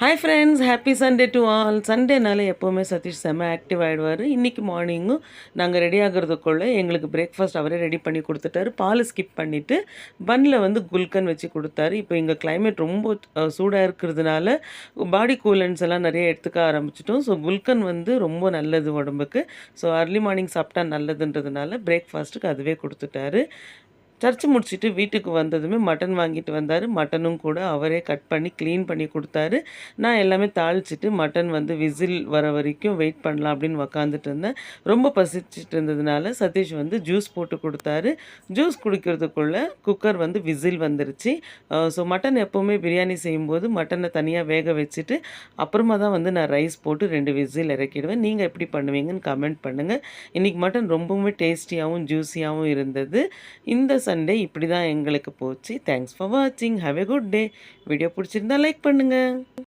Hi friends, happy Sunday to all. சண்டேனால எப்போவுமே சதீஷ் செம்ம ஆக்டிவ் ஆகிடுவார். இன்றைக்கி மார்னிங்கும் நாங்கள் ரெடி ஆகிறதுக்குள்ளே எங்களுக்கு பிரேக்ஃபாஸ்ட் அவரே ரெடி பண்ணி கொடுத்துட்டாரு. பால் ஸ்கிப் பண்ணிவிட்டு பன்னில் வந்து குல்கன் வச்சு கொடுத்தாரு. இப்போ இங்கே கிளைமேட் ரொம்ப சூடாக இருக்கிறதுனால பாடி கூலன்ஸ் எல்லாம் நிறைய எடுத்துக்க ஆரம்பிச்சிட்டோம். ஸோ குல்கன் வந்து ரொம்ப நல்லது உடம்புக்கு. ஸோ அர்லி மார்னிங் சாப்பிட்டா நல்லதுன்றதுனால பிரேக்ஃபாஸ்ட்டுக்கு அதுவே கொடுத்துட்டாரு. சர்ச் முடிச்சுட்டு வீட்டுக்கு வந்ததுமே மட்டன் வாங்கிட்டு வந்தார். மட்டனும் கூட அவரே கட் பண்ணி க்ளீன் பண்ணி கொடுத்தாரு. நான் எல்லாமே தாளிச்சிட்டு மட்டன் வந்து விசில் வர வரைக்கும் வெயிட் பண்ணலாம் அப்படின்னு உக்காந்துட்டு இருந்தேன். ரொம்ப பசிச்சுட்டு இருந்ததுனால சதீஷ் வந்து ஜூஸ் போட்டு கொடுத்தாரு. ஜூஸ் குடிக்கிறதுக்குள்ளே குக்கர் வந்து விசில் வந்துருச்சு. ஸோ மட்டன் எப்போவுமே பிரியாணி செய்யும்போது மட்டனை தனியாக வேக வச்சுட்டு அப்புறமா தான் வந்து நான் ரைஸ் போட்டு 2 விசில் இறக்கிடுவேன். நீங்கள் எப்படி பண்ணுவீங்கன்னு கமெண்ட் பண்ணுங்கள். இன்றைக்கி மட்டன் ரொம்பவுமே டேஸ்டியாகவும் ஜூஸியாகவும் இருந்தது. இந்த சண்டே இப்படி தான் எங்களுக்கு போச்சு. தேங்க்ஸ் ஃபார் வாட்சிங். Have a good day. Video பிடிச்சிருந்தா லைக் பண்ணுங்கள்.